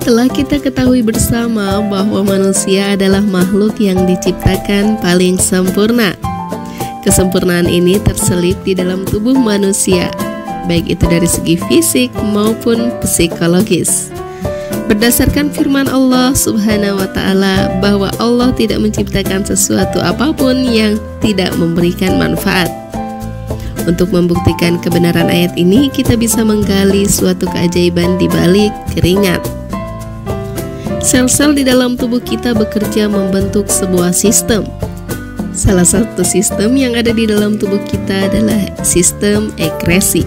Telah kita ketahui bersama bahwa manusia adalah makhluk yang diciptakan paling sempurna. Kesempurnaan ini terselip di dalam tubuh manusia, baik itu dari segi fisik maupun psikologis. Berdasarkan firman Allah Subhanahu wa Ta'ala, bahwa Allah tidak menciptakan sesuatu apapun yang tidak memberikan manfaat. Untuk membuktikan kebenaran ayat ini, kita bisa menggali suatu keajaiban di balik keringat. Sel-sel di dalam tubuh kita bekerja membentuk sebuah sistem. Salah satu sistem yang ada di dalam tubuh kita adalah sistem ekresi.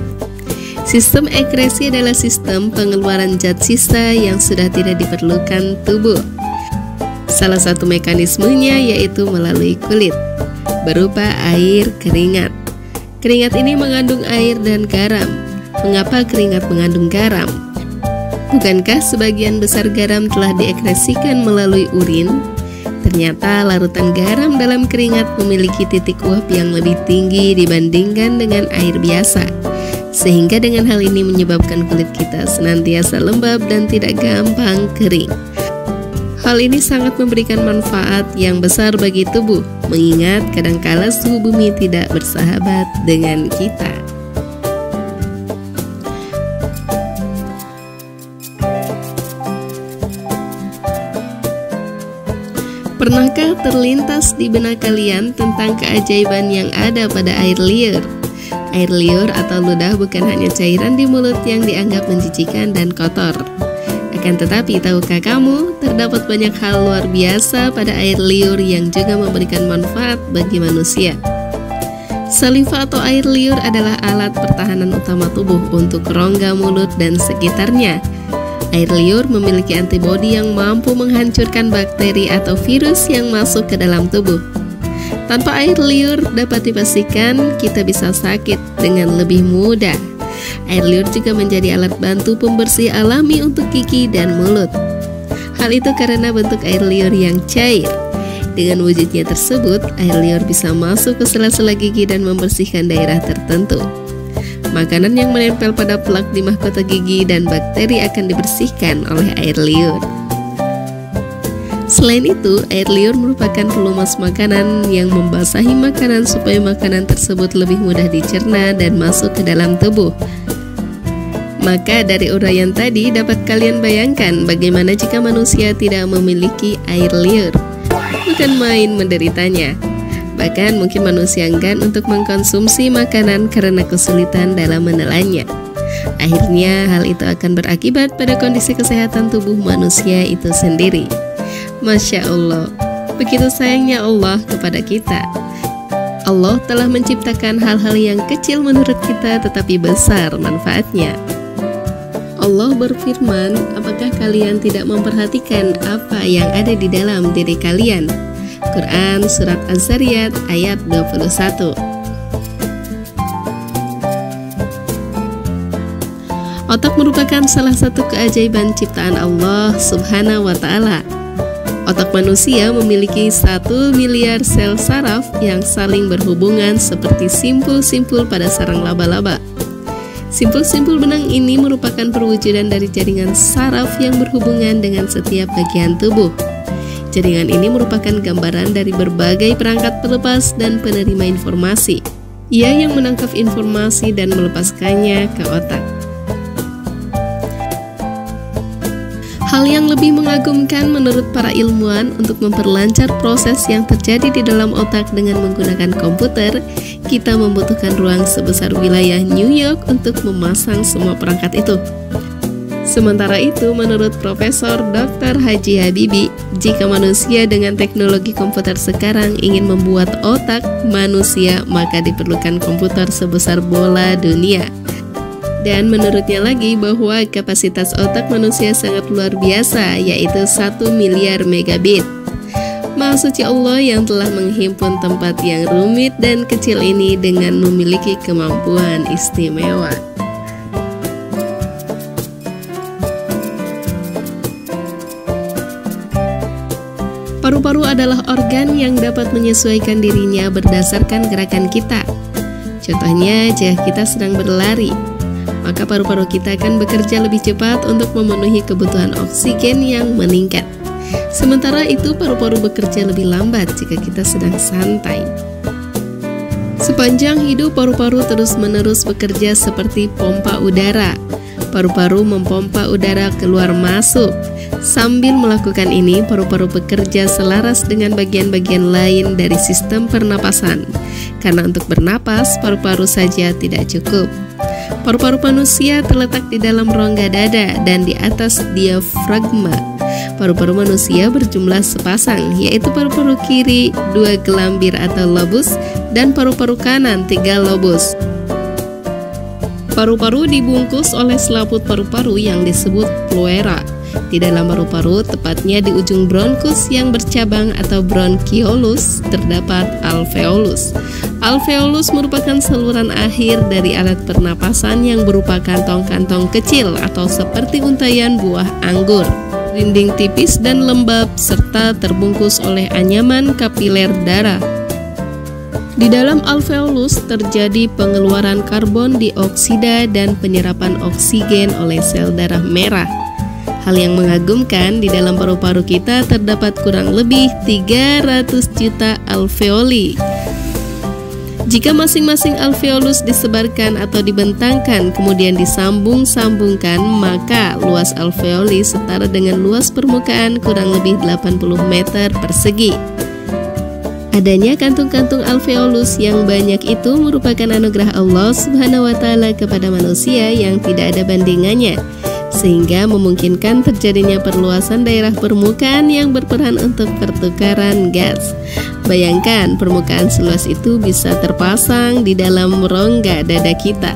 Sistem ekresi adalah sistem pengeluaran zat sisa yang sudah tidak diperlukan tubuh. Salah satu mekanismenya yaitu melalui kulit, berupa air keringat. Keringat ini mengandung air dan garam. Mengapa keringat mengandung garam? Bukankah sebagian besar garam telah diekresikan melalui urin? Ternyata larutan garam dalam keringat memiliki titik uap yang lebih tinggi dibandingkan dengan air biasa, sehingga dengan hal ini menyebabkan kulit kita senantiasa lembab dan tidak gampang kering. Hal ini sangat memberikan manfaat yang besar bagi tubuh, mengingat kadangkala suhu bumi tidak bersahabat dengan kita. Pernahkah terlintas di benak kalian tentang keajaiban yang ada pada air liur? Air liur atau ludah bukan hanya cairan di mulut yang dianggap menjijikan dan kotor. Akan tetapi, tahukah kamu, terdapat banyak hal luar biasa pada air liur yang juga memberikan manfaat bagi manusia. Saliva atau air liur adalah alat pertahanan utama tubuh untuk rongga mulut dan sekitarnya. Air liur memiliki antibodi yang mampu menghancurkan bakteri atau virus yang masuk ke dalam tubuh. Tanpa air liur, dapat dipastikan kita bisa sakit dengan lebih mudah. Air liur juga menjadi alat bantu pembersih alami untuk gigi dan mulut. Hal itu karena bentuk air liur yang cair. Dengan wujudnya tersebut, air liur bisa masuk ke sela-sela gigi dan membersihkan daerah tertentu. Makanan yang menempel pada plak di mahkota gigi dan bakteri akan dibersihkan oleh air liur. Selain itu, air liur merupakan pelumas makanan yang membasahi makanan supaya makanan tersebut lebih mudah dicerna dan masuk ke dalam tubuh. Maka dari uraian tadi dapat kalian bayangkan bagaimana jika manusia tidak memiliki air liur. Bukan main menderitanya. Bahkan mungkin manusia enggan untuk mengkonsumsi makanan karena kesulitan dalam menelannya. Akhirnya hal itu akan berakibat pada kondisi kesehatan tubuh manusia itu sendiri. Masya Allah, begitu sayangnya Allah kepada kita. Allah telah menciptakan hal-hal yang kecil menurut kita tetapi besar manfaatnya. Allah berfirman, apakah kalian tidak memperhatikan apa yang ada di dalam diri kalian? Quran Surat Az-Zariyat ayat 21. Otak merupakan salah satu keajaiban ciptaan Allah Subhanahu wa Ta'ala. Otak manusia memiliki 1 miliar sel saraf yang saling berhubungan seperti simpul-simpul pada sarang laba-laba. Simpul-simpul benang ini merupakan perwujudan dari jaringan saraf yang berhubungan dengan setiap bagian tubuh. Jaringan ini merupakan gambaran dari berbagai perangkat pelepas dan penerima informasi. Ia yang menangkap informasi dan melepaskannya ke otak. Hal yang lebih mengagumkan menurut para ilmuwan, untuk memperlancar proses yang terjadi di dalam otak dengan menggunakan komputer, kita membutuhkan ruang sebesar wilayah New York untuk memasang semua perangkat itu. Sementara itu, menurut Profesor Dr. Haji Habibie, jika manusia dengan teknologi komputer sekarang ingin membuat otak manusia, maka diperlukan komputer sebesar bola dunia. Dan menurutnya lagi bahwa kapasitas otak manusia sangat luar biasa, yaitu 1 miliar megabit. Maha suci Allah yang telah menghimpun tempat yang rumit dan kecil ini dengan memiliki kemampuan istimewa. Paru-paru adalah organ yang dapat menyesuaikan dirinya berdasarkan gerakan kita. Contohnya, jika kita sedang berlari, maka paru-paru kita akan bekerja lebih cepat untuk memenuhi kebutuhan oksigen yang meningkat. Sementara itu, paru-paru bekerja lebih lambat jika kita sedang santai. Sepanjang hidup, paru-paru terus-menerus bekerja seperti pompa udara. Paru-paru memompa udara keluar masuk. Sambil melakukan ini, paru-paru bekerja selaras dengan bagian-bagian lain dari sistem pernapasan. Karena untuk bernapas, paru-paru saja tidak cukup. Paru-paru manusia terletak di dalam rongga dada dan di atas diafragma. Paru-paru manusia berjumlah sepasang, yaitu paru-paru kiri 2 gelambir atau lobus dan paru-paru kanan 3 lobus. Paru-paru dibungkus oleh selaput paru-paru yang disebut pleura. Di dalam paru-paru, tepatnya di ujung bronkus yang bercabang atau bronkiolus, terdapat alveolus. Alveolus merupakan saluran akhir dari alat pernapasan yang berupa kantong-kantong kecil atau seperti untayan buah anggur. Dinding tipis dan lembab serta terbungkus oleh anyaman kapiler darah. Di dalam alveolus terjadi pengeluaran karbon dioksida dan penyerapan oksigen oleh sel darah merah. Hal yang mengagumkan, di dalam paru-paru kita terdapat kurang lebih 300 juta alveoli. Jika masing-masing alveolus disebarkan atau dibentangkan kemudian disambung-sambungkan, maka luas alveoli setara dengan luas permukaan kurang lebih 80 meter persegi. Adanya kantung-kantung alveolus yang banyak itu merupakan anugerah Allah Subhanahu wa Ta'ala kepada manusia yang tidak ada bandingannya, sehingga memungkinkan terjadinya perluasan daerah permukaan yang berperan untuk pertukaran gas. Bayangkan permukaan seluas itu bisa terpasang di dalam rongga dada kita.